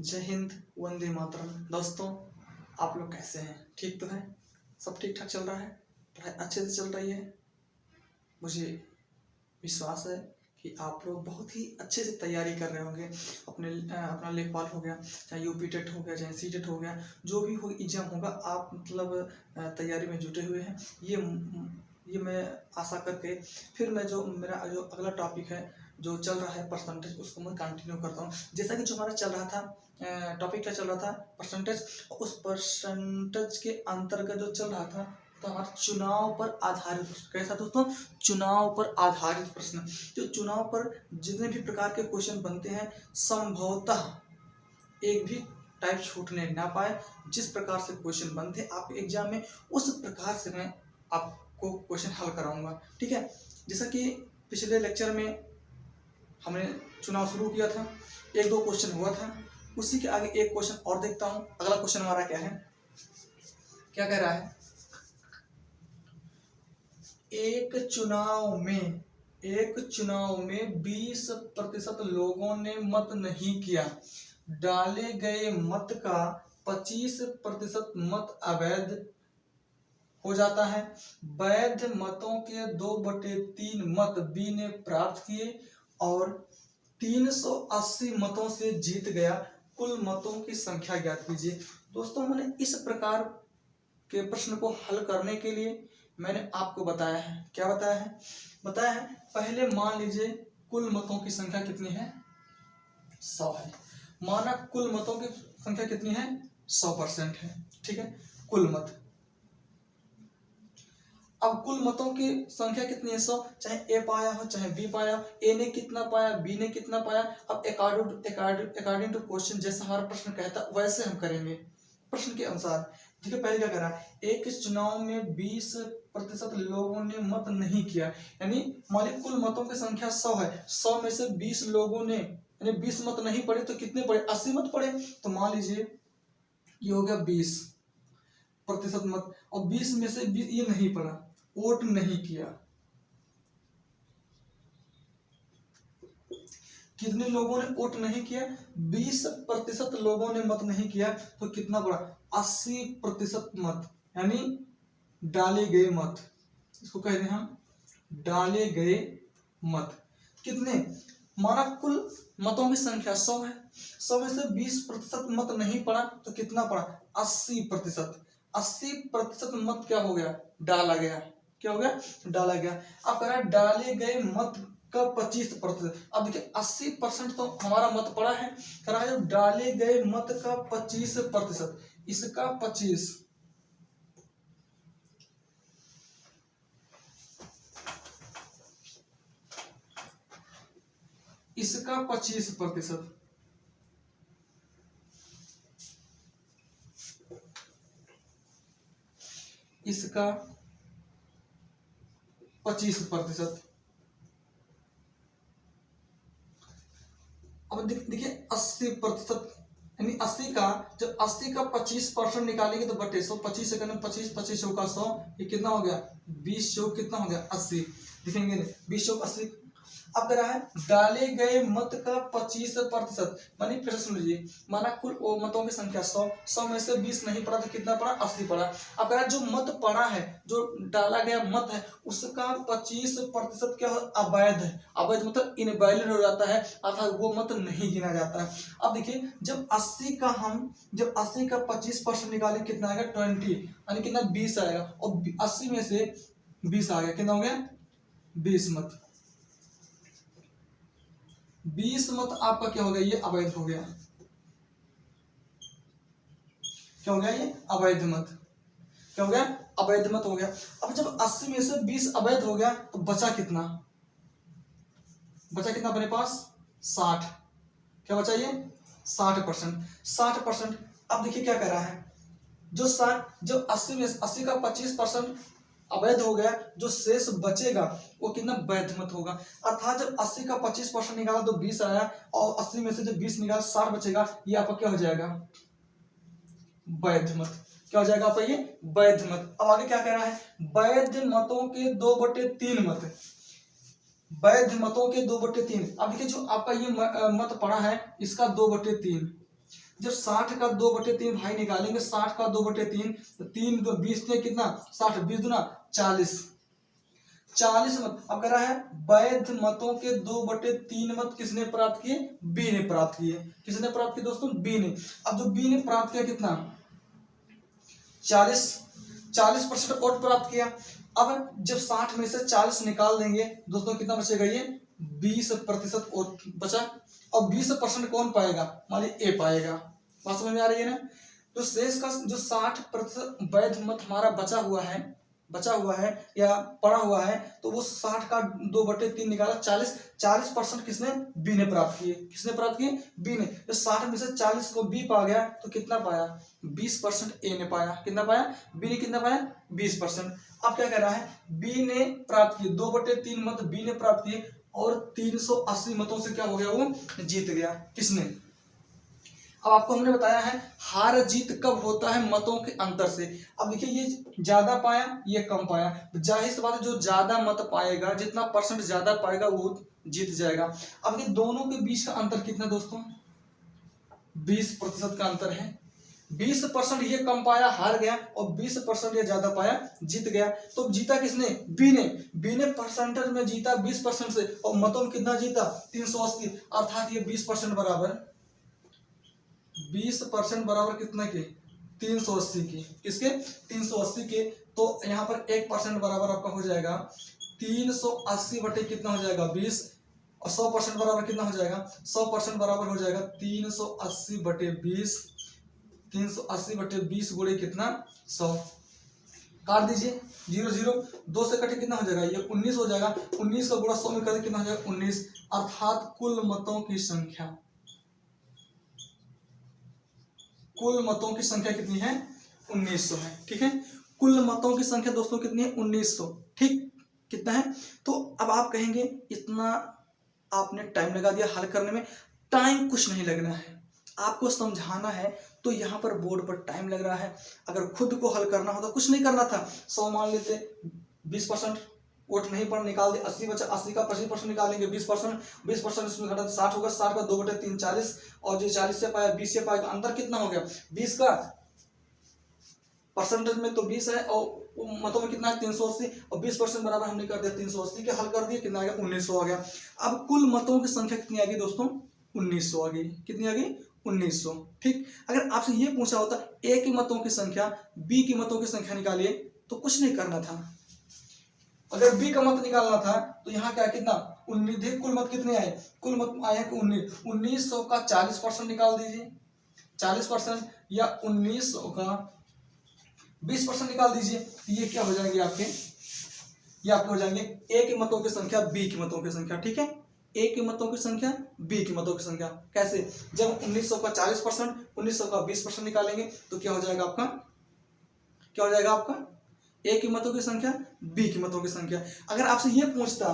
जय हिंद, वंदे मातरम। दोस्तों, आप लोग कैसे हैं? ठीक तो है? सब ठीक ठाक चल रहा है? पढ़ाई अच्छे से चल रही है? मुझे विश्वास है कि आप लोग बहुत ही अच्छे से तैयारी कर रहे होंगे। अपना लेखपाल हो गया, चाहे यूपी टेट हो गया, चाहे सी टेट हो गया, जो भी हो एग्जाम होगा, आप मतलब तैयारी में जुटे हुए हैं। ये मैं आशा करके फिर मेरा जो अगला टॉपिक है जो चल रहा है परसेंटेज, उसको मैं कंटिन्यू करता हूँ। जैसा कि जो हमारा चल रहा था टॉपिक क्या चल रहा था, परसेंटेज। उस परसेंटेज के अंतर्गत जो चल रहा था तो हमारा चुनाव पर आधारित प्रश्न। कैसा दोस्तों? चुनाव पर आधारित प्रश्न। जो चुनाव पर जितने भी प्रकार के क्वेश्चन बनते हैं, संभवतः एक भी टाइप छूटने ना पाए। जिस प्रकार से क्वेश्चन बनते हैं आपके एग्जाम में, उस प्रकार से मैं आपको क्वेश्चन हल कराऊंगा। ठीक है? जैसा कि पिछले लेक्चर में हमने चुनाव शुरू किया था, एक दो क्वेश्चन हुआ था, उसी के आगे एक क्वेश्चन और देखता हूं। अगला क्वेश्चन हमारा क्या है, क्या कह रहा है? एक चुनाव में 20% लोगों ने मत नहीं किया। डाले गए मत का 25% मत अवैध हो जाता है। वैध मतों के 2/3 मत बी ने प्राप्त किए और 380 मतों से जीत गया। कुल मतों की संख्या ज्ञात कीजिए। दोस्तों, मैंने इस प्रकार के प्रश्न को हल करने के लिए मैंने आपको बताया है, क्या बताया है, पहले मान लीजिए कुल मतों की संख्या कितनी है, 100 है। माना कुल मतों की संख्या कितनी है, 100% है। ठीक है? कुल मत। अब कुल मतों की संख्या कितनी है, 100। चाहे ए पाया हो चाहे बी पाया हो, ए ने कितना पाया, बी ने कितना पाया। अब अकॉर्डिंग टू क्वेश्चन, जैसा हमारा प्रश्न कहता वैसे हम करेंगे प्रश्न के अनुसार। ठीक है? पहले क्या करा, एक चुनाव में 20% लोगों ने मत नहीं किया। यानी मान लीजिए कुल मतों की संख्या 100 है, 100 में से 20 लोगों ने, यानी 20 मत नहीं पड़े तो कितने पड़े, 80 मत पड़े। तो मान लीजिए ये हो गया 20% मत, और 20 में से 20 ये नहीं पड़ा, वोट नहीं किया। कितने लोगों ने वोट नहीं किया? 20% लोगों ने मत नहीं किया। तो कितना पड़ा, 80% मत, यानी डाले गए मत। इसको कह रहे हैं हम डाले गए मत। कितने? माना कुल मतों की संख्या 100 है, 100 में से 20% मत नहीं पड़ा तो कितना पड़ा, 80%। 80% मत क्या हो गया, डाला गया। क्या हो गया, डाला गया। अब कह रहा है डाले गए मत का 25%। अब देखिए 80% तो हमारा मत पड़ा है, कह रहा है डाले गए मत का 25%, इसका 25, इसका 25%, इसका 25%। अब देखिए 80%, यानी 80 का, जब 80 का 25% निकालेंगे तो बटे 100, 25 से करने 25, 25 चौका 100, ये कितना हो गया, 20 चौक कितना हो गया, 80। दिखेंगे 20 चौक 80। अब कह रहा है डाले गए मत का 25%। मानी फिर सुन लीजिए, माना कुल मतों की संख्या 100, 100 में से 20 नहीं पड़ा तो कितना पड़ा, 80 पड़ा। अब कह रहा है जो मत पड़ा है, जो डाला गया मत है, उसका 25% क्या अवैध है। अवैध मतलब इनवैलिड हो जाता है, अर्थात वो मत नहीं गिना जाता है। अब देखिए जब 80 का 25% निकाले कितना आएगा, 20, यानी कितना, 20 आएगा। और 80 में से 20 आ गया, कितना हो गया, 20 मत। 20 मत आपका क्या हो गया, ये अवैध हो गया। क्या हो गया, ये अवैध मत। क्या हो गया, अवैध मत हो गया। अब जब 80 में से 20 अवैध हो गया तो बचा कितना, अपने पास 60। क्या बचा, ये 60%। 60%। अब देखिए क्या कह रहा है, जो 80 में 80 का 25% अवैध हो गया, जो शेष बचेगा वो कितना, वैध मत होगा। अर्थात जब 80 का 25% निकाला तो 20 आया, और 80 में से जब 20 निकाला 60 बचेगा, ये आपका क्या हो जाएगा, वैध मत। क्या हो जाएगा आपका, ये वैध मत। अब आगे क्या कह रहा है, वैध मतों के 2/3 मत, वैध मतों के 2/3। अब देखिए जो आपका ये मत पड़ा है, इसका 2/3, जब 60 का 2/3 भाई निकालेंगे, 60 का 2/3 तो 3 2 20 में कितना 60, 20 दूना 40, 40 मत। अब कह रहा है वैध मतों के 2/3 मत किसने प्राप्त किए, बी ने प्राप्त किए। किसने प्राप्त किए दोस्तों, बी ने। अब जो बी ने प्राप्त किया कितना 40% वोट प्राप्त किया। अब जब 60 में से 40 निकाल देंगे दोस्तों कितना बचेगा, ये 20% वोट बचा। और 20% कौन पाएगा, मान लीजिए ए पाएगा। बात समझ में आ रही है ना। तो शेष का जो 60% वैध मत हमारा बचा हुआ है या पड़ा हुआ है, तो वो 60 का 2/3 निकाला 40% किसने, बी ने प्राप्त किए। किसने प्राप्त किए, बी ने। तो 60 में से 40 को बी पा गया तो कितना पाया, 20% ए ने पाया। कितना पाया, बी ने कितना पाया, 20%। अब क्या कह रहा है, बी ने प्राप्त किए 2/3 मत बी ने प्राप्त किए और 380 मतों से क्या हो गया, वो जीत गया। किसने, अब आपको हमने बताया है हार जीत कब होता है, मतों के अंतर से। अब देखिए ये ज्यादा पाया, ये कम पाया, जाहिर सी बात है जो ज्यादा मत पाएगा, जितना परसेंट ज्यादा पाएगा वो जीत जाएगा। अब ये दोनों के बीच का अंतर कितना दोस्तों, 20% का अंतर है। 20% ये कम पाया हार गया और 20% ये ज्यादा पाया जीत गया। तो जीता किसने, बी ने। बी ने परसेंटेज में जीता 20% से और मतों में कितना जीता, 380। अर्थात ये 20% बराबर 20% बराबर कितना के, 380 के। किसके, 380 के। तो यहाँ पर 1% बराबर आपका हो जाएगा 380 बटे कितना हो जाएगा 20, और 100% बराबर कितना हो जाएगा, 100% बराबर हो जाएगा 380 बटे 20। 380 बटे 20 गुणे कितना 100, काट दीजिए 0 0, 2 से कटे कितना हो जाएगा, ये 19 हो जाएगा। 19 का गुणा 100 में कर कितना हो जाएगा 19। अर्थात कुल मतों की संख्या, कुल मतों की संख्या कितनी है, 1900 है। ठीक है, कुल मतों की संख्या दोस्तों कितनी है, 1900। ठीक, कितना है। तो अब आप कहेंगे इतना आपने टाइम लगा दिया हल करने में। टाइम कुछ नहीं लगना है, आपको समझाना है तो यहाँ पर बोर्ड पर टाइम लग रहा है। अगर खुद को हल करना होता कुछ नहीं करना था। 100 मान लेते, 20% वोट नहीं पर निकाल दे, 80 बचा, 80 का 25% निकालेंगे, 20% इसमें घटा 60 होगा, 60 का 2/3 40, और जो 40 से पाया 20 से पाएगा, अंतर कितना हो गया 20 का। परसेंटेज में तो 20 है और मतों में कितना है 380, और 20% बराबर हमने कर दिया 380 के, हल कर दिया, कितना आ गया 1900 आ गया। अब कुल मतों की संख्या कितनी आ गई दोस्तों, 1900 आ गई। कितनी आ गई, 1900। ठीक, अगर आपसे ये पूछा होता ए के मतों की संख्या, बी की मतों की संख्या निकालिए, तो कुछ नहीं करना था। अगर बी का मत निकालना था तो यहाँ क्या कितना 19, कुल मत कितने आए, कुल मत आए 1900 का 40% निकाल दीजिए, 40%, या 1900 का 20% निकाल दीजिए। ये क्या हो जाएंगे आपके, ये आपके हो जाएंगे ए के मतों की संख्या, बी की मतों की संख्या। ठीक है, ए की मतों की संख्या, बी की मतों की संख्या। कैसे, जब 1900 का 40%, 1900 का 20% निकालेंगे तो क्या हो जाएगा आपका, क्या हो जाएगा आपका ए की मतों की संख्या, बी की मतों की संख्या। अगर आपसे ये पूछता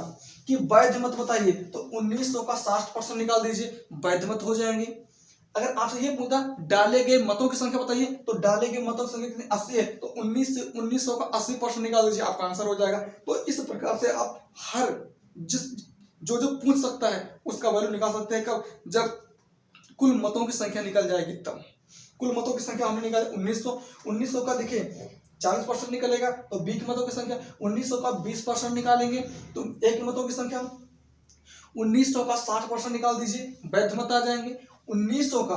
कि वैध मत बताइए तो 1900 का 60% निकाल दीजिए, वैध मत हो जाएंगे। अगर आपसे ये पूछता डाले गए मतों की संख्या बताइए तो डाले गए मतों की संख्या कितनी 80 है, तो 1900 का 80% निकाल दीजिए, आपका आंसर हो जाएगा। तो इस प्रकार से आप हर जो पूछ सकता है उसका वैल्यू निकाल सकते हैं। कब, जब कुल मतों की संख्या निकल जाएगी तब। कुल मतों की संख्या हमने निकाली 1900 का देखिए 40% निकलेगा, तो बी की मतों की संख्या 1900 का 20% निकालेंगे तो ए की मतों की संख्या 1900 का 60% निकाल दीजिए, वैध मत आ जाएंगे। 1900 का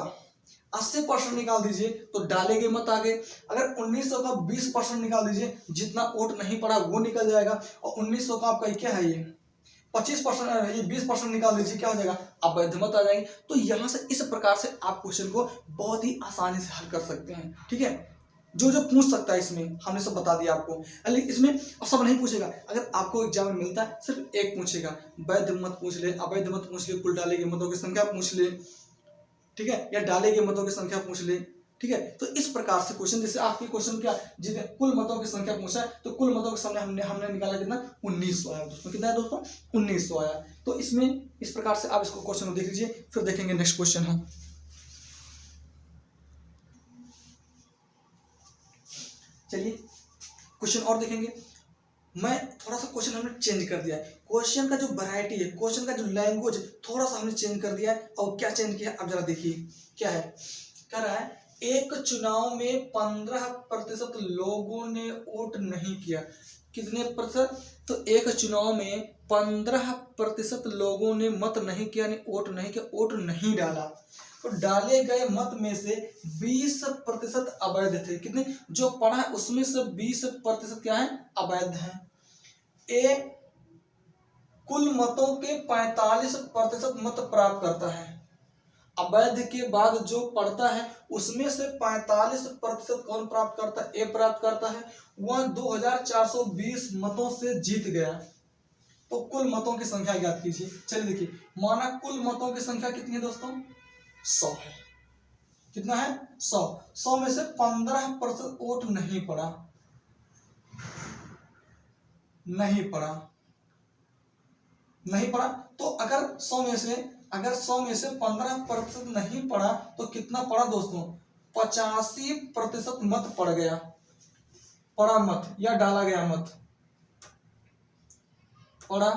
80% निकाल दीजिए तो डाले गए मत आ गए। अगर 1900 का 20% निकाल दीजिए, जितना वोट नहीं पड़ा वो निकल जाएगा। और 1900 का आपका क्या है, ये 25%, ये 20% निकाल दीजिए, क्या हो जाएगा, आप वैध मत आ जाएंगे। तो यहाँ से इस प्रकार से आप क्वेश्चन को बहुत ही आसानी से हल कर सकते हैं। ठीक है, जो पूछ सकता है इसमें हमने सब बता दिया आपको। लेकिन इसमें सब नहीं पूछेगा, अगर आपको एग्जाम में मिलता है सिर्फ एक पूछेगा, वैध मत पूछ ले, अवैध मत पूछ ले, कुल डाले गए मतों की संख्या पूछ ले, ठीक है, या डाले गए मतों की संख्या पूछ ले। ठीक है, तो इस प्रकार से क्वेश्चन, जैसे आपके क्वेश्चन क्या, जितने कुल मतों की संख्या पूछा है तो कुल मतों के सामने हमने निकाला कितना 1900 आया दोस्तों। कितना है दोस्तों, 1900 आया। तो इसमें इस प्रकार से आप इसको क्वेश्चन को देख लीजिए, फिर देखेंगे नेक्स्ट क्वेश्चन है। चलिए क्वेश्चन और देखेंगे। मैं थोड़ा सा क्वेश्चन हमने चेंज कर दिया है, क्वेश्चन का जो वैरायटी है, क्वेश्चन का जो लैंग्वेज थोड़ा सा हमने चेंज कर दिया है। और क्या चेंज किया है आप जरा देखिए क्या है। कह रहा है एक चुनाव में 15% लोगों ने वोट नहीं किया। कितने प्रतिशत? तो एक चुनाव में 15% लोगों ने मत नहीं किया, वोट नहीं किया, वोट नहीं डाला। तो डाले गए मत में से 20% अवैध थे। कितने? जो पढ़ा है उसमें से 20% क्या है? अवैध है। ए कुल मतों के 45% मत प्राप्त करता है। अवैध के बाद जो पढ़ता है उसमें से 45% कौन प्राप्त करता है? ए प्राप्त करता है। वह 2420 मतों से जीत गया। तो कुल मतों की संख्या ज्ञात कीजिए। चलिए देखिए, माना कुल मतों की संख्या कितनी है दोस्तों? 100 है। कितना है? 100। 100 में से 15% वोट नहीं पड़ा, नहीं पड़ा। तो अगर 100 में से 15% नहीं पड़ा तो कितना पड़ा दोस्तों? 85% मत पड़ गया। पड़ा मत या डाला गया मत, पड़ा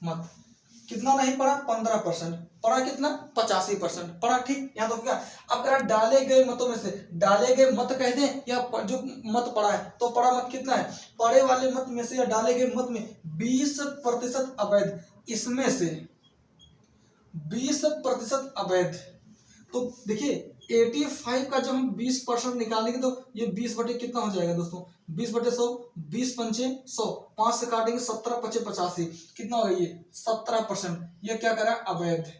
मत। कितना नहीं पड़ा? 15%। पड़ा कितना? 85% पड़ा। ठीक, यहाँ तो क्या? अब अगर डाले गए मतों में से, डाले गए मत कह दें या जो मत पड़ा है, तो पड़ा मत कितना है? पड़े वाले मत में से या डाले गए मत में 20% अवैध, इसमें से 20% अवैध। तो देखिए 85 का जब हम 20% निकालेंगे तो ये 20 बटे कितना हो जाएगा दोस्तों? 20 बटे 100, 20 पंचे 100, 5 से काटेंगे 17 पचे 85, कितना होगा ये? 17%। ये क्या करा? अवैध।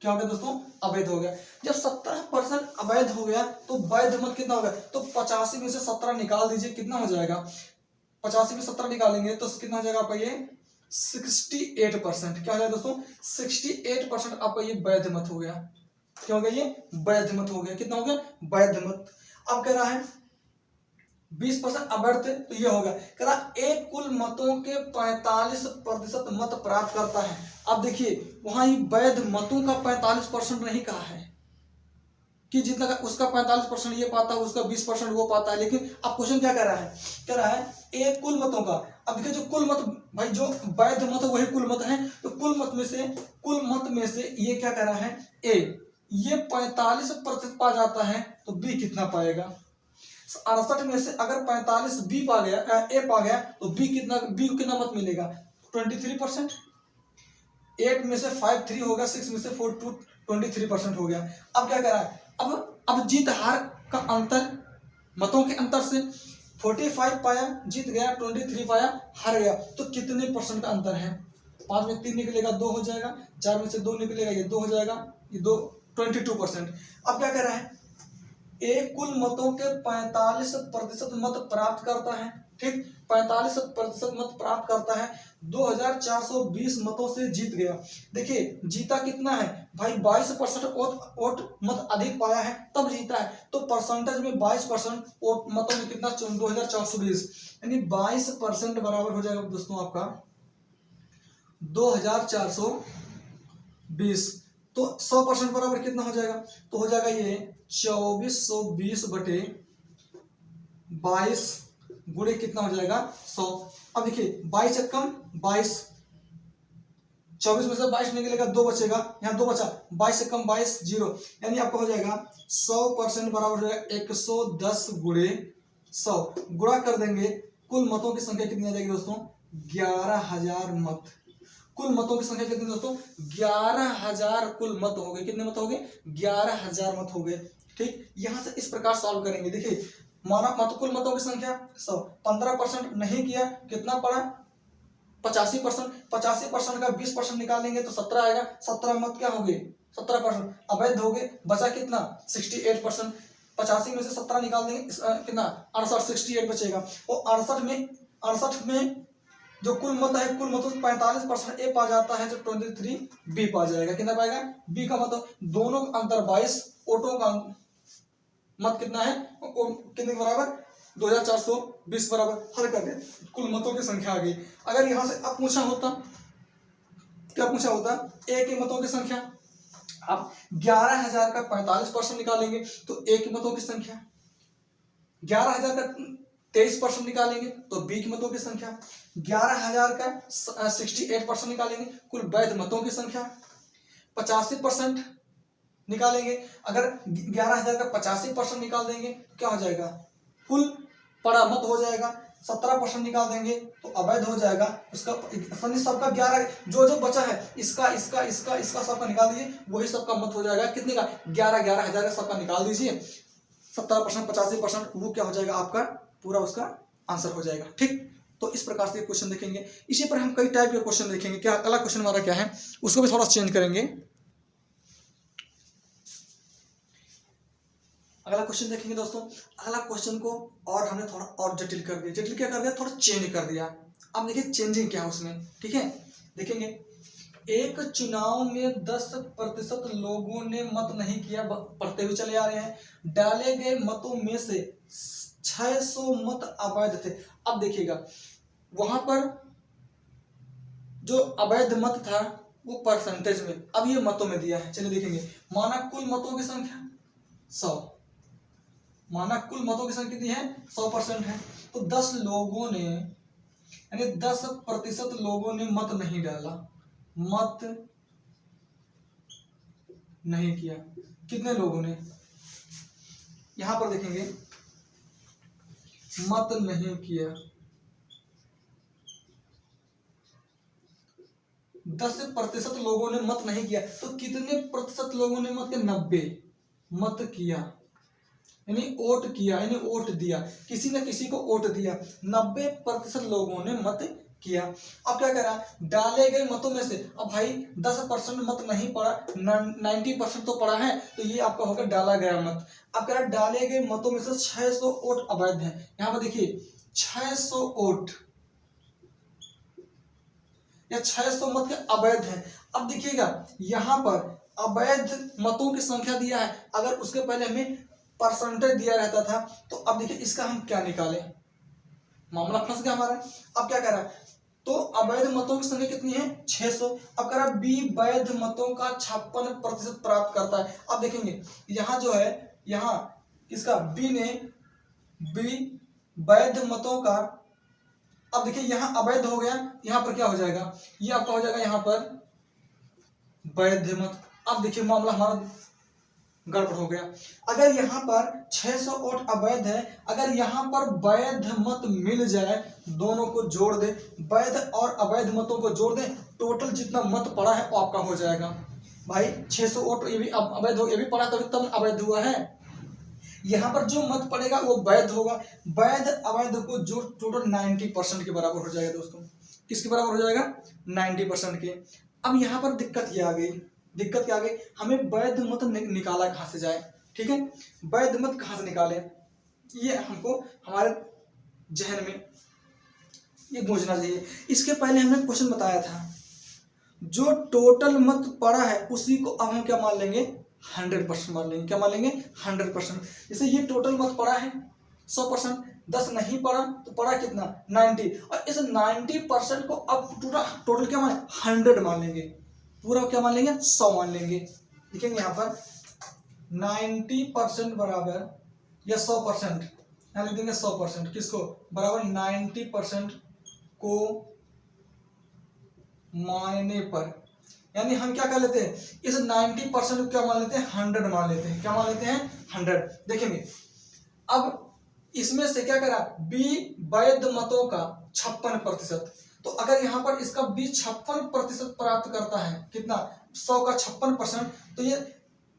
क्या हो गया दोस्तों? अवैध हो गया। जब 17% अवैध हो गया तो वैध मत कितना हो गया? तो 85 में से 17 निकाल दीजिए, कितना हो जाएगा? 85 में 17 निकालेंगे तो कितना हो जाएगा आपका? ये 68%। क्या हो जाएगा दोस्तों? 68% आपका ये वैध मत हो गया। क्या हो गया? ये वैध मत हो गया। कितना हो गया? वैध मत। अब कह रहा है 20% अवैध थे तो ये होगा। कह रहा एक कुल मतों के 45% मत प्राप्त करता है। अब देखिए वहां ये वैध मतों का 45% नहीं कहा है कि जितना उसका 45% ये पाता है, उसका 20% वो पाता है। लेकिन अब क्वेश्चन क्या कह रहा है? कह रहा है एक कुल मतों का। अब देखिए जो कुल मत, भाई जो वैध मत वही कुल मत है, तो कुल मत में से ये क्या कह रहा है? ए ये 45% पा जाता है तो बी कितना पाएगा? 68 में से अगर 45 बी पा गया, ए पा गया, तो बी को कितना मत मिलेगा? 23%। 8 में से 5 3 होगा, 6 में से 4 2 23% हो गया। अब क्या कर रहा है? अब जीत हार का अंतर, मतों के अंतर से 45 पाया जीत गया, 23 पाया हार गया। तो कितने परसेंट का अंतर है? 5 में 3 निकलेगा 2 हो जाएगा, 4 में से 2 निकलेगा ये 2 हो जाएगा, ये 2 22%। अब क्या कह रहा है? एक कुल मतों के 45% मत प्राप्त करता है। ठीक, 45% मत प्राप्त करता है, 2420 मतों से जीत गया। देखिए जीता कितना है भाई? 22% वोट मत अधिक पाया है तब जीता है। तो परसेंटेज में 22% वोट मतों में कितना? 2420, यानी 22% बराबर हो जाएगा दोस्तों आपका 2420। तो 100% बराबर कितना हो जाएगा? तो हो जाएगा ये 2420 बटे 22 गुणे कितना हो जाएगा? 100। अब देखिए 22 कम 22, 24 में से 22 निकलेगा 2 बचेगा, यहाँ 2 बचा, 22 से कम 22 0, यानी आपका हो जाएगा 100% बराबर हो जाएगा 110 गुणे 100। गुणा कर देंगे, कुल मतों की संख्या कितनी आ जाएगी दोस्तों? 11,000 मत। कुल मतों की संख्या कितनी दोस्तों? 11,000 कुल मत हो गए। कितने मत हो गए? 11,000 मत हो गए। ठीक, यहां से इस प्रकार सॉल्व करेंगे। देखिए माना कुल मतों की संख्या 100, 15% नहीं किया, कितना पड़ा? 85%। 85% का 20% निकालेंगे तो 17 आएगा। 17 मत क्या हो गए? 17% अवैध हो गए। बचा कितना? 68%। 85 में से 17 निकाल देंगे, कितना? 68, 68 बचेगा। और 68 में जो कुल मत है, कुल मतों से 45% ए पा जाता है, जो 23 बी पा जाएगा। कितना पाएगा? बी का मत। दोनों का अंतर 22, ओटो का मत कितना है? कितने के बराबर? 2420 बराबर। हल कर दे, कुल मतों की संख्या आ गई। अगर यहां से अब पूछा होता, क्या पूछा होता? ए के मतों की संख्या। अब 11,000 का 45% निकालेंगे तो ए के मतों की संख्या, 11,000 का 23% निकालेंगे तो बी के मतों की संख्या, 11,000 का 68% निकालेंगे, कुल वैध मतों की संख्या 85% निकालेंगे। अगर 11,000 का 85% निकाल देंगे तो क्या हो जाएगा, कुल पड़ा मत हो जाएगा। 17% निकाल देंगे तो अवैध हो जाएगा। उसका सबका 11 जो जो बचा है इसका इसका इसका इसका सबका निकाल दीजिए, वही सबका मत हो जाएगा। कितने का, 11,000 का सबका निकाल दीजिए। 17% 85% वो क्या हो जाएगा, आपका पूरा उसका आंसर हो जाएगा। ठीक, तो इस प्रकार से क्वेश्चन देखेंगे। इसी पर हम कई टाइप के क्वेश्चन देखेंगे। क्या अगला क्वेश्चन हमारा क्या है, उसको भी थोड़ा चेंज करेंगे। अगला क्वेश्चन देखेंगे दोस्तों। अगला क्वेश्चन को और हमने थोड़ा और जटिल कर दिया। जटिल क्या कर दिया, थोड़ा चेंज कर दिया। अब देखिए चेंजिंग क्या है उसमें। ठीक है, देखेंगे। एक चुनाव में 10% लोगों ने मत नहीं किया, पढ़ते हुए चले आ रहे हैं। डाले गए मतों में से 600 मत अवैध थे। अब देखिएगा वहां पर जो अवैध मत था वो परसेंटेज में, अब ये मतों में दिया है। चलिए देखेंगे। माना कुल मतों की संख्या 100, माना कुल मतों की संख्या कितनी है, 100% है। तो 10 लोगों ने, यानी 10% लोगों ने मत नहीं डाला, मत नहीं किया। कितने लोगों ने, यहां पर देखेंगे, मत नहीं किया 10% लोगों ने मत नहीं किया। तो कितने प्रतिशत लोगों ने मत किया, 90 मत किया, यानी वोट किया, यानी वोट दिया, किसी न किसी को वोट दिया। 90% लोगों ने मत किया। अब क्या कह रहा है, डाले गए मतों में से, अब भाई 10% मत नहीं पड़ा, 90% तो पड़ा है, तो ये आपका होगा डाला गया मत। अब कह रहा है डाले गए मतों में से 600 वोट अवैध है। यहाँ पर देखिए 600 वोट या 600 मत के अवैध है। अब देखिएगा यहाँ पर अवैध मतों की संख्या दिया है, अगर उसके पहले हमें परसेंटेज दिया रहता था तो अब देखिए इसका हम क्या निकालें, मामला फंस गया हमारा। अब क्या कह रहा है, तो अवैध मतों की संख्या कितनी है, 600। अब कह रहा है बी वैध मतों का 56% प्राप्त करता है। अब देखेंगे यहाँ जो है, यहाँ इसका बी ने बी वैध मतों का, अब देखिए यहाँ अवैध हो गया, यहाँ पर क्या हो जाएगा, ये आपका हो जाएगा यहाँ पर वैध मत। अब देखिए मामला हमारा गड़बड़ हो गया। अगर यहाँ पर 600 वोट अवैध है, अगर यहाँ पर वैध मत मिल जाए, दोनों को जोड़ दे, वैध और अवैध मतों को जोड़ दे, टोटल जितना मत पड़ा है वो आपका हो जाएगा। भाई 600 वोट ये भी अवैध हो, ये भी पड़ा तब अवैध हुआ है। यहाँ पर जो मत पड़ेगा वो वैध होगा, वैध अवैध को जो टोटल 90% के बराबर हो जाएगा दोस्तों। किसके बराबर हो जाएगा, 90% के। अब यहाँ पर दिक्कत ये आ गई, दिक्कत क्या आ गई, हमें वैध मत निकाला कहाँ से जाए। ठीक है, वैध मत कहाँ से निकाले, ये हमको हमारे जहन में ये गूंजना चाहिए। इसके पहले हमने क्वेश्चन बताया था, जो टोटल मत पड़ा है उसी को अब हम क्या मान लेंगे, 100% मान लेंगे। क्या मान लेंगे, 100%। जैसे ये टोटल मत पड़ा है 100%, 10 नहीं पड़ा तो पड़ा कितना, 90, और इस 90% को अब टोटल क्या मान, 100 मान लेंगे, पूरा क्या मान लेंगे, 100 मान लेंगे। देखेंगे यहाँ पर 90% बराबर या 100%, यहाँ लिख देंगे 100%, किसको बराबर 90% को मानने पर, यानी हम क्या कर लेते हैं, इस 90% को क्या मान लेते हैं, 100 मान लेते हैं। क्या मान लेते हैं, 100। देखेंगे अब इसमें से क्या करा, बी वैध मतों का 56%, तो अगर यहाँ पर इसका बी 56% प्राप्त करता है, कितना, 100 का 56%, तो ये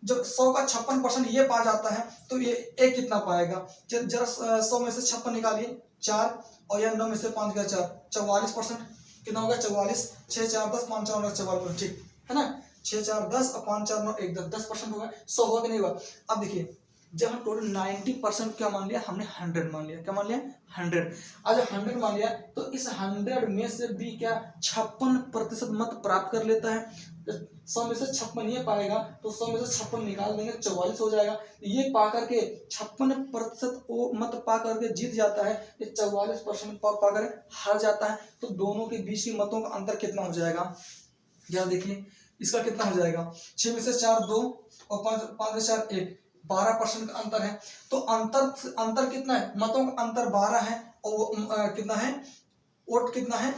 जब 100 का 56% ये पा जाता है तो ये एक कितना पाएगा, जरा 100 में से 56 निकालिए, 4, और यह 9 में से 5 का 4, 44%। कितना होगा, 44, 6 4 10, 5 4 9 44, ठीक है ना, 6 4 10 और 5 4 9 1 10, 10% होगा। 100 होगा कि नहीं हुआ। अब देखिए जब हम टोटल 90% क्या मान लिया हमने, 100 मान लिया। क्या मान लिया, 100। अब जब 100 मान लिया तो इस 100 में से भी क्या 56% मत प्राप्त कर लेता है। 100 में से 56 ये पाएगा तो 100 में से 56 निकाल देंगे, 44 हो जाएगा। ये पा करके 56% मत पा करके जीत जाता है, ये 44% पा कर हार जाता है। तो दोनों के बीच के मतों का अंतर कितना हो जाएगा, यहाँ देखिए इसका कितना हो जाएगा, 6 में से 4 2 और 5 में 4 1, 12% का अंतर है। तो अंतर कितना है, मतों का अंतर 12 है, और कितना है, वोट कितना है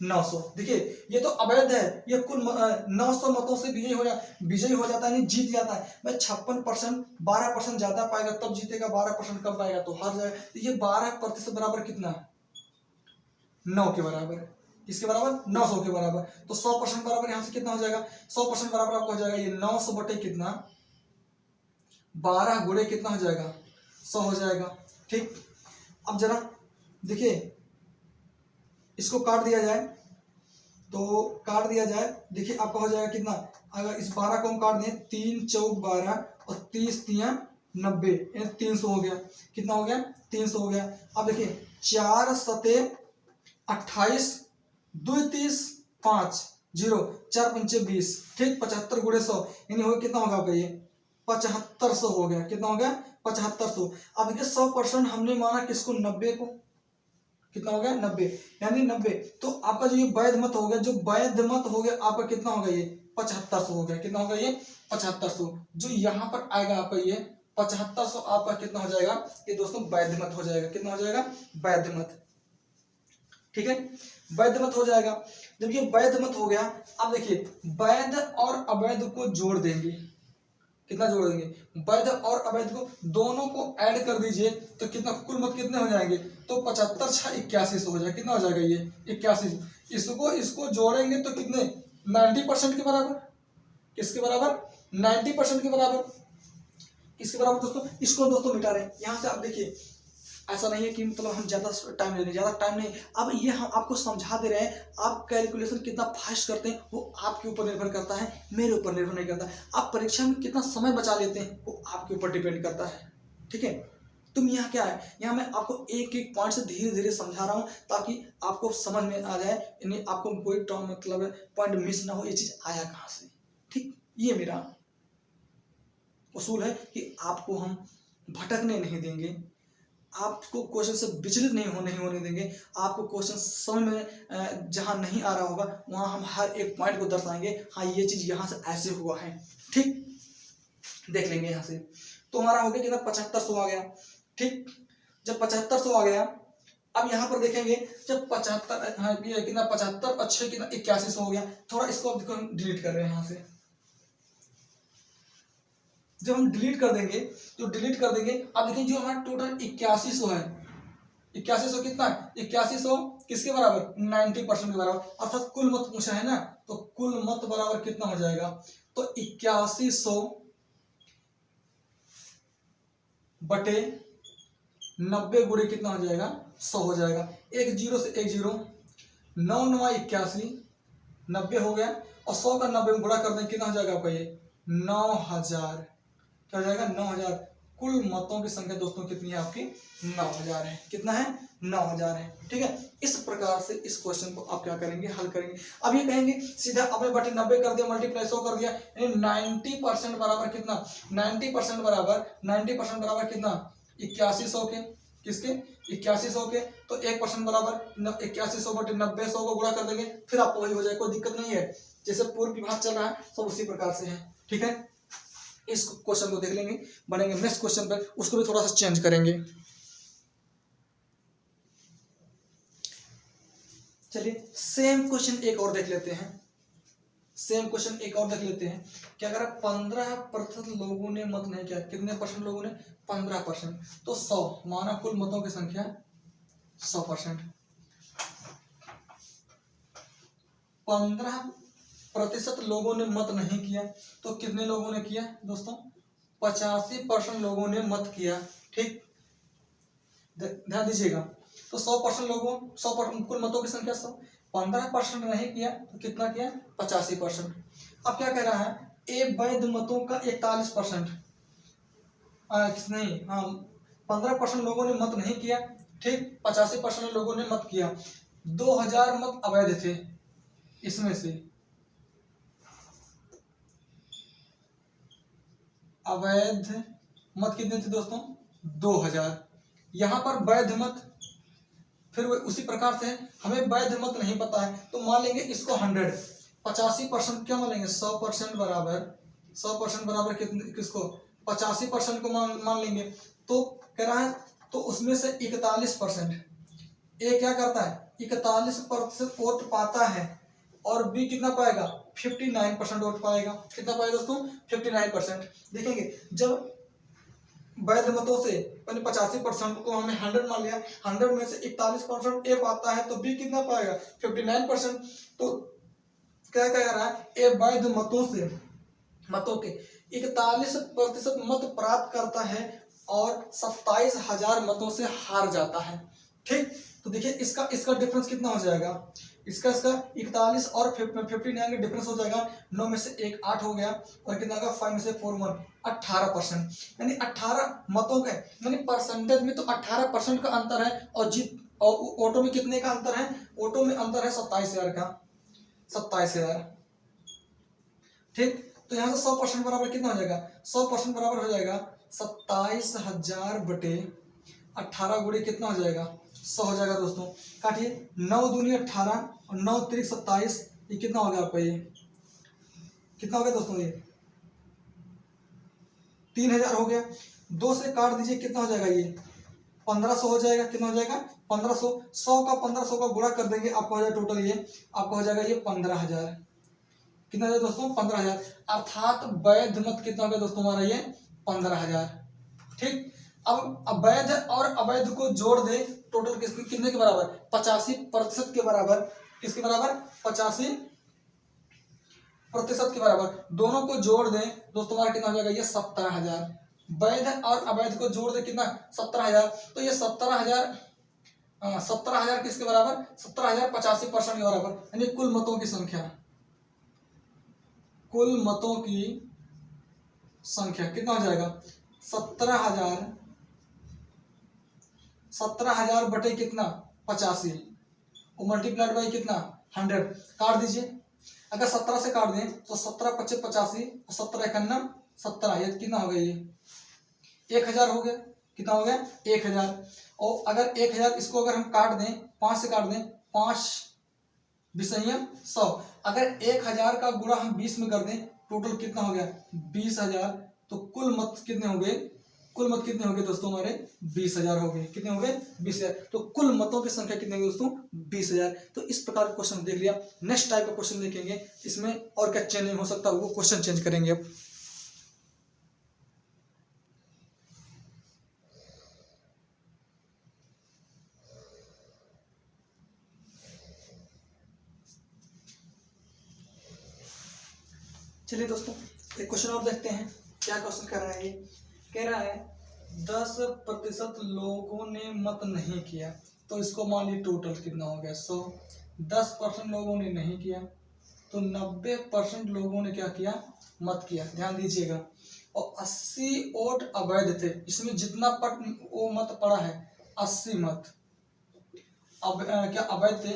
900। देखिए ये तो अवैध है, ये कुल 900 मतों से विजयी हो जाता है, यानी जीत जाता है। मैं 56%, 12% ज्यादा पाएगा तब जीतेगा, 12% कम पाएगा तो हार जाएगा। तो ये 12% बराबर कितना है 9 के बराबर, किसके बराबर 900 के बराबर। तो 100% बराबर यहाँ से कितना हो जाएगा 100% बराबर आपको हो जाएगा ये 900 बटे कितना 12 गुणे कितना हो जाएगा 100 हो जाएगा। ठीक, अब जरा देखिए इसको काट दिया जाए, तो काट दिया जाए, देखिए आपका हो जाएगा कितना, अगर इस 12 को हम काट दें 3 चौक 12 और 30 तियां 90, 300 हो गया। कितना हो गया 300 हो गया। अब देखिए 4 सते 28, 2 30 5 0 4 पंचे 20, ठीक 75 गुणे 100 यानी हो कितना होगा आपका ये 7500 हो गया। कितना हो गया 7500। अब देखिए 100% हमने माना किसको 90 को, कितना हो गया 90, यानी 90। तो आपका जो ये वैध मत हो गया, जो वैध मत हो गया आपका कितना होगा ये 7500 हो गया। कितना होगा ये 7500। जो यहाँ पर आएगा आपका ये 7500 आपका कितना हो जाएगा ये दोस्तों वैध मत हो जाएगा। कितना हो जाएगा वैध मत, ठीक है वैध मत हो जाएगा। जब ये वैध मत हो गया, अब देखिए वैध और अवैध को जोड़ देंगे, कितना जोड़ देंगे वैध और अवैध को दोनों को ऐड कर दीजिए तो कितना कुल मत कितने हो जाएंगे, तो 75 6 8100 हो जाएगा। कितना हो जाएगा ये 8100। इसको जोड़ेंगे तो कितने 90% के बराबर, किसके बराबर 90% के बराबर, किसके बराबर दोस्तों, इसको दोस्तों मिटा रहे हैं। यहाँ से आप देखिए ऐसा नहीं है कि मतलब हम ज्यादा टाइम ले रहे हैं, ज्यादा टाइम नहीं। अब ये हम आपको समझा दे रहे हैं, आप कैलकुलेशन कितना फास्ट करते हैं वो आपके ऊपर निर्भर करता है, मेरे ऊपर निर्भर नहीं करता। आप परीक्षा में कितना समय बचा लेते हैं वो आपके ऊपर डिपेंड करता है, ठीक है। तुम यहाँ क्या है, यहाँ मैं आपको एक एक पॉइंट से धीरे धीरे समझा रहा हूँ ताकि आपको समझ में आ जाए, यानी आपको कोई मतलब पॉइंट मिस ना हो, ये चीज आया कहाँ से। ठीक, ये मेरा उसूल है कि आपको हम भटकने नहीं देंगे, आपको क्वेश्चन से विचलित नहीं होने देंगे। आपको क्वेश्चन समझ में जहां नहीं आ रहा होगा वहां हम हर एक पॉइंट को दर्शाएंगे, हाँ ये चीज यहाँ से ऐसे हुआ है। ठीक, देख लेंगे यहाँ से। तो हमारा हो गया कितना 7500 आ गया। ठीक, जब 7500 आ गया, अब यहाँ पर देखेंगे जब 75 हाँ ये कितना 75 अच्छे कितना 8100 हो गया। थोड़ा इसको अब देखो डिलीट कर रहे हैं यहाँ से। जब हम डिलीट कर देंगे तो डिलीट कर देंगे, अब देखिए जो हमारा टोटल 8100 है, 8100 कितना 8100 किसके बराबर 90% के बराबर, अर्थात कुल मत पूछा है ना, तो कुल मत बराबर कितना हो जाएगा, तो 8100 बटे 90 गुणे कितना हो जाएगा 100 हो जाएगा। एक जीरो से एक जीरो, 9 9 81 90 हो गया, और 100 का 90 में गुणा कर दें कितना हो जाएगा आपका ये 9000। क्या हो जाएगा 9000। कुल मतों की संख्या दोस्तों कितनी है आपकी 9000 है। कितना है 9000 है। ठीक है, इस प्रकार से इस क्वेश्चन को आप क्या करेंगे हल करेंगे। अब ये कहेंगे सीधा अपने बटे 90 कर दिया, मल्टीप्लाई 100 कर दिया, यानी 90% बराबर कितना 90% बराबर कितना 8100 के, किसके 8100 के, तो 1% बराबर 8100 बटे 90 100 को गुणा कर देंगे, फिर आपको वही हो जाए, कोई दिक्कत नहीं है। जैसे पूर्व विभाग चल रहा है सब उसी प्रकार से है। ठीक है, इस क्वेश्चन को देख लेंगे, बनेंगे नेक्स्ट क्वेश्चन पर, उसको भी थोड़ा सा चेंज करेंगे। चलिए सेम क्वेश्चन एक और देख लेते हैं, क्या करा 15% लोगों ने मत नहीं किया, कितने परसेंट लोगों ने 15%, तो 100 माना कुल मतों की संख्या 100%। 15% लोगों ने मत नहीं किया, तो कितने लोगों ने किया दोस्तों 85% लोगों ने मत किया। ठीक, ध्यान दीजिएगा, तो 100% लोगों 100% कुल मतों की संख्या 100, 15% नहीं किया तो कितना किया 85%। अब क्या कह रहा है, ए वैध मतों का 41% नहीं, हाँ 15% लोगों ने मत नहीं किया, ठीक 85% लोगों ने मत किया, 2000 मत अवैध थे, इसमें से अवैध मत कितने थे दोस्तों 2000। यहां पर वैध मत, फिर उसी प्रकार से हमें वैध मत नहीं पता है तो मान लेंगे इसको 100, 85% क्या मान लेंगे 100% बराबर कितने, किसको 85% को मान लेंगे। तो कह रहा है तो उसमें से 41% ए क्या करता है 41% वोट पाता है और बी कितना पाएगा 59% वोट पाएगा। कितना पाएगा दोस्तों 59%। देखेंगे जब वैध मतों से 85% को हमने 100 मान लिया, 100 में से 41% ए पाता है तो बी कितना पाएगा 59%। तो क्या कह रहा है ए वैध मतों के 41% मत प्राप्त करता है और 27,000 मतों से हार जाता है। ठीक, तो देखिए इसका डिफरेंस कितना हो जाएगा, इसका 41 और 59 का डिफरेंस हो जाएगा 9 में से 1 8 हो गया और कितना होगा 5 में से 4 1 18%। यानी 18 मतों का यानी परसेंटेज में तो 18% का अंतर है और ऑटो में कितने का अंतर है, ऑटो में अंतर है 27,000 का, 27,000। ठीक, तो यहाँ से 100% बराबर कितना हो जाएगा 100% बराबर हो जाएगा 27,000 बटे 18 गुणे कितना हो जाएगा 100 हो जाएगा दोस्तों। काटिए 9 दूनी 18 और 9 त्रिक 27, ये कितना हो गया आपका, ये कितना हो गया दोस्तों, ये 3,000 हो गया। 2 से काट दीजिए कितना हो जाएगा, ये 1500 हो जाएगा। कितना हो जाएगा 1500। 100 का 1500 का गुणा कर देंगे आपको हो जाएगा टोटल, ये आपको हो जाएगा ये 15,000। कितना हो जाएगा दोस्तों 15,000। अर्थात वैध मत कितना हो गया दोस्तों हमारा ये 15,000। ठीक, अब वैध और अवैध को जोड़ दे टोटल कितने के बराबर 85% के बराबर। किसके बराबर 85% के बराबर। दोनों को जोड़ दें दोस्तों हमारा कितना हो जाएगा ये 17,000। वैध और अवैध को जोड़ दे कितना 17,000। तो ये 17,000 किसके बराबर 17,000 85% के बराबर। यानी कुल मतों की संख्या, कुल मतों की संख्या कितना हो जाएगा 17,000 बटे कितना 85 और मल्टीप्लाइड बाई कितना 100। काट दीजिए, अगर 17 से काट दें तो 17 25 85 और 17 51 17, ये कितना हो गया ये 1,000 हो गया। कितना हो गया 1,000। और अगर 1,000 इसको अगर हम काट दें 5 से काट दें 5 विषयम 100, अगर 1,000 का गुणा हम 20 में कर दें टोटल कितना हो गया 20,000। तो कुल मत कितने हो गए, कुल मत कितने हो गए दोस्तों हमारे 20,000 हो गए। कितने हो गए 20,000। तो कुल मतों की संख्या कितनी होगी दोस्तों 20,000। तो इस प्रकार का क्वेश्चन देख लिया। नेक्स्ट टाइप का क्वेश्चन देखेंगे, इसमें और क्या चेंजिंग हो सकता है वो क्वेश्चन चेंज करेंगे अब। चलिए दोस्तों एक क्वेश्चन और देखते हैं। क्या क्वेश्चन कर रहा है ये, कह रहा है 10% लोगों ने मत नहीं किया, तो इसको मान लीजिए टोटल कितना हो गया 100। 10% लोगों ने नहीं किया तो 90% लोगों ने क्या किया मत किया। ध्यान दीजिएगा। और 80 वोट अवैध थे, इसमें जितना वो मत पड़ा है 80 मत क्या अवैध थे।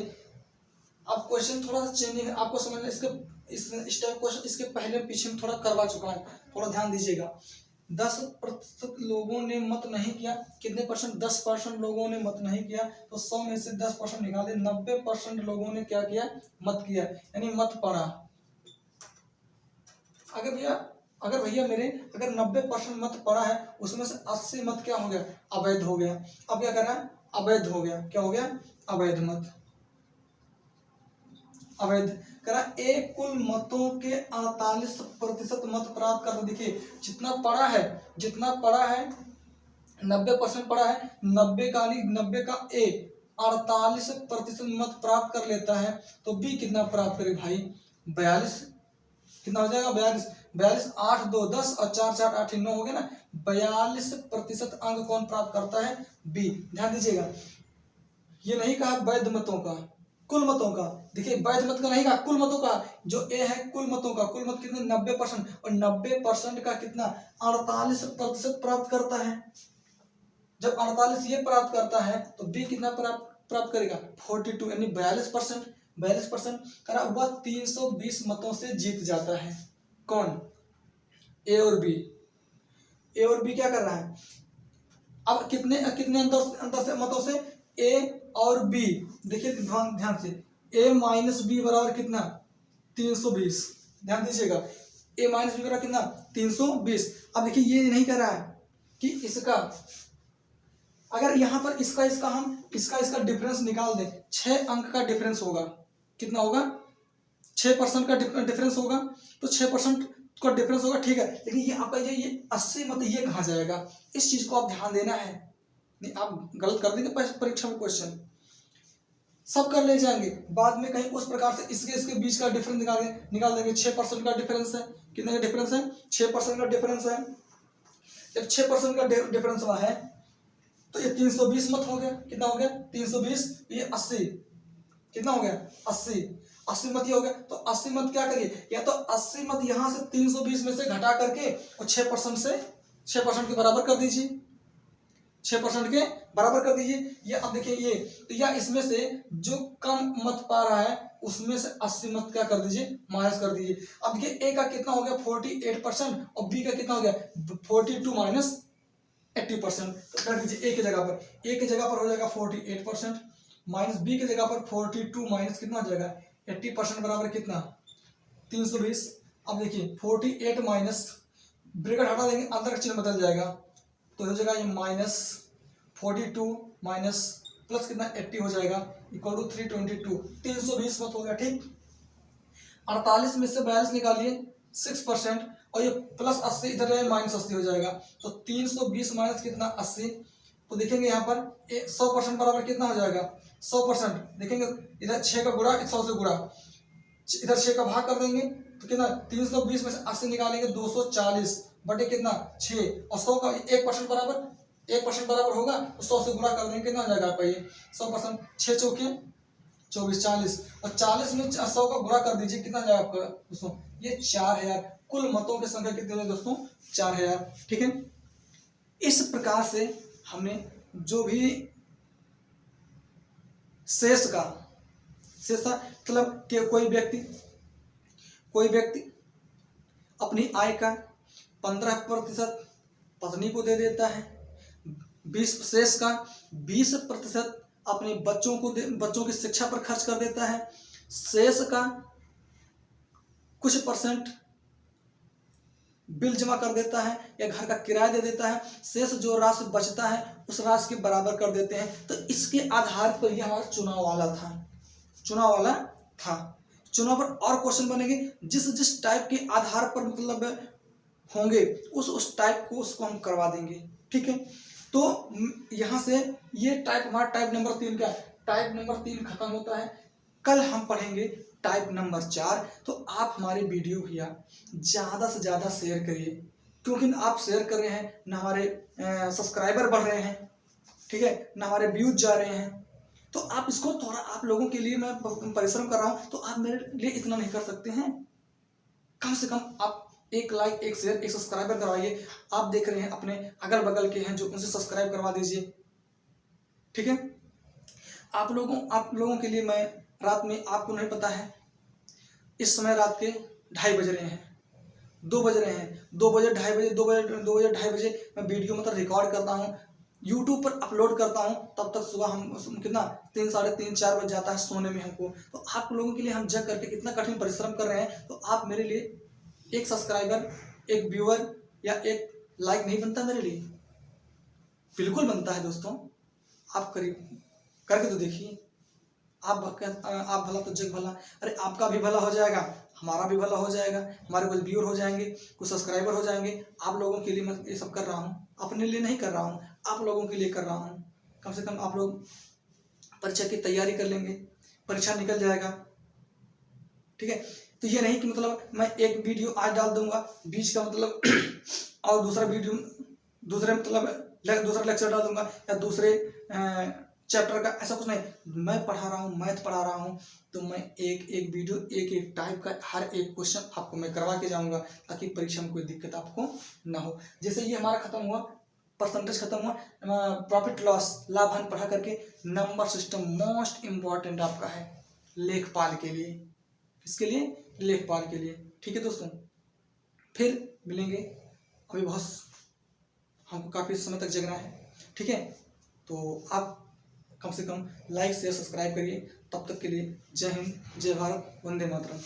अब क्वेश्चन थोड़ा सा चेंजिंग है, आपको समझना इस टाइप क्वेश्चन इसके पहले पीछे में थोड़ा करवा चुका है, थोड़ा ध्यान दीजिएगा। 10% लोगों ने मत नहीं किया, कितने परसेंट 10% लोगों ने मत नहीं किया, तो 100 में से 10% निकाले 90% लोगों ने क्या किया मत किया, यानी मत पड़ा। अगर भैया मेरे अगर 90% मत पड़ा है उसमें से 80 मत क्या हो गया अवैध हो गया। अब क्या करना है अवैध हो गया, क्या हो गया अवैध मत। अवैध करा ए कुल मतों के 48% मत प्राप्त कर। देखिए जितना पड़ा है 90% पड़ा है, 90 का ए 48% मत प्राप्त कर लेता है तो बी कितना प्राप्त करे भाई 42। कितना हो जाएगा 42 8 2 10 और 4 4 8 9 हो गया ना। 42% अंक कौन प्राप्त करता है बी। ध्यान दीजिएगा, ये नहीं कहा वैध मतों का, कुल मतों का। देखिए वैध मत का नहीं कहा, कुल मतों का। जो ए है कुल मतों का, कुल मत कितने 90% और 90% का कितना 48% प्राप्त करता है। जब 48 ये प्राप्त करता है तो बी कितना प्राप्त करेगा 42 यानी 42% करा हुआ 320 मतों से जीत जाता है। कौन ए और बी। ए और बी क्या कर रहा है अब कितने अंतर से मतों से ए और बी। देखिए ध्यान से a माइनस बी बराबर कितना 320। ध्यान दीजिएगा a माइनस बी बराबर कितना 320। अब देखिए ये नहीं कह रहा है कि इसका अगर यहाँ पर इसका डिफरेंस निकाल दें, 6 अंक का डिफरेंस होगा, कितना होगा, 6% का डिफरेंस होगा, तो 6% का डिफरेंस होगा, ठीक है। लेकिन ये आपका ये 80 मत ये कहाँ जाएगा, इस चीज को आप ध्यान देना है, नहीं आप गलत कर देंगे परीक्षा में क्वेश्चन सब कर ले जाएंगे, बाद में कहीं उस प्रकार से इसके बीच का डिफरेंस निकाल देंगे। 6% का डिफरेंस है, कितने का डिफरेंस है, 6% का डिफरेंस है। जब 6% का डिफरेंस हुआ है तो ये 320 मत हो गया, कितना हो गया 320, ये 80, कितना हो गया 80 मत ये हो गया। तो 80 मत क्या करिए, या तो 80 मत यहाँ से 320 में से घटा करके और 6% के बराबर कर दीजिए, 6% के बराबर कर दीजिए। ये अब देखिए ये तो या इसमें से जो कम मत पा रहा है उसमें से 80 मत क्या कर दीजिए, माइनस कर दीजिए। अब देखिए ए का कितना हो गया 48% और बी का कितना हो गया 42 माइनस 80%, तो कर दीजिए ए की जगह पर हो जाएगा 48% माइनस बी की जगह पर 42 माइनस कितना हो जाएगा 80% बराबर कितना 320। अब देखिए 48 माइनस ब्रैकेट हटा देंगे, अंदर का चिन्ह बदल जाएगा, तो हो जाएगा ये माइनस 42 माइनस प्लस कितना 80 हो जाएगा इक्वल टू 322, 320 मत हो गया, ठीक। 48 में से 42 निकालिए 6% और ये प्लस 80 इधर है माइनस 80 हो जाएगा, तो 320 माइनस कितना 80, तो देखेंगे यहाँ पर 100% बराबर कितना हो जाएगा 100%, देखेंगे इधर 6 का गुणा 100 से गुणा, इधर 6 का भाग कर देंगे तो कितना 320 में से 80 निकालेंगे 240 बटे कितना 6 और 100 का 1% बराबर होगा, तो 100 से गुणा कर देंगे कितना हो जाएगा आपका ये 100%, 6 चौके 24 40 और 40 में 100 का गुणा कर दीजिए, कितना जाएगा आपका दोस्तों ये 4000। कुल मतों की संख्या कितनी है दोस्तों 4000, ठीक है। इस प्रकार से हमने जो भी शेष का मतलब कि कोई व्यक्ति अपनी आय का 15% पत्नी को दे देता है, 20 शेष का 20% अपने बच्चों की शिक्षा पर खर्च कर देता है, शेष का कुछ परसेंट बिल जमा कर देता है या घर का किराया दे देता है, शेष जो राशि बचता है उस राशि के बराबर कर देते हैं। तो इसके आधार पर यह हमारा चुनाव वाला था। चुनाव पर और क्वेश्चन बनेंगे जिस टाइप के आधार पर मतलब होंगे उस टाइप को उसको हम करवा देंगे, ठीक है। तो यहाँ से ये टाइप हमारा टाइप नंबर 3 का टाइप नंबर 3 खत्म होता है। कल हम पढ़ेंगे टाइप नंबर 4। तो आप हमारे वीडियो भैया ज़्यादा से ज़्यादा शेयर करिए, क्योंकि आप शेयर कर रहे हैं ना हमारे सब्सक्राइबर बढ़ रहे हैं, ठीक है, ना हमारे व्यूज जा रहे हैं। तो आप इसको थोड़ा आप लोगों के लिए मैं परिश्रम कर रहा हूँ, तो आप मेरे लिए इतना नहीं कर सकते हैं, कम से कम आप एक लाइक एक शेयर एक सब्सक्राइबर करवाइए। आप देख रहे हैं अपने अगल बगल के हैं जो उनसे सब्सक्राइब करवा दीजिए, ठीक है। आप लोगों के लिए मैं रात में, आपको नहीं पता है इस समय रात के 2:30 बज रहे हैं, 2 बज रहे हैं, 2 बजे 2:30 बजे मैं वीडियो मतलब रिकॉर्ड करता हूँ, यूट्यूब पर अपलोड करता हूँ, तब तक सुबह हम कितना 3 साढ़े 3 4 बज जाता है सोने में हमको। तो आप लोगों के लिए हम जग करके इतना कठिन परिश्रम कर रहे हैं, तो आप मेरे लिए एक सब्सक्राइबर एक व्यूअर या एक लाइक नहीं बनता मेरे लिए? बिल्कुल बनता है दोस्तों, आप करके तो देखिए। आप भला तो जग भला। अरे आपका भी भला हो जाएगा, हमारा भी भला हो जाएगा, हमारे कुछ व्यूअर हो जाएंगे, कुछ सब्सक्राइबर हो जाएंगे। आप लोगों के लिए मैं ये सब कर रहा हूँ, अपने लिए नहीं कर रहा हूँ, आप लोगों के लिए कर रहा हूँ। कम से कम आप लोग परीक्षा की तैयारी कर लेंगे, परीक्षा निकल जाएगा, ठीक है। तो ये नहीं कि मतलब मैं एक वीडियो आज डाल दूंगा बीच का मतलब और दूसरा लेक्चर डाल दूंगा या दूसरे चैप्टर का, ऐसा कुछ नहीं। मैं पढ़ा रहा हूँ, मैथ पढ़ा रहा हूँ, तो मैं एक वीडियो एक टाइप का हर एक क्वेश्चन आपको मैं करवा के जाऊंगा, ताकि परीक्षा में कोई दिक्कत आपको ना हो। जैसे ये हमारा खत्म हुआ, परसेंटेज खत्म हुआ, प्रॉफिट लॉस लाभ हानि पढ़ा करके नंबर सिस्टम मोस्ट इम्पॉर्टेंट आपका है लेखपाल के लिए। किसके लिए? लेखपाल के लिए, ठीक है दोस्तों। फिर मिलेंगे, अभी बहुत हमको काफ़ी समय तक जगना है, ठीक है। तो आप कम से कम लाइक शेयर सब्सक्राइब करिए। तब तक के लिए जय हिंद, जय भारत, वंदे मातरम।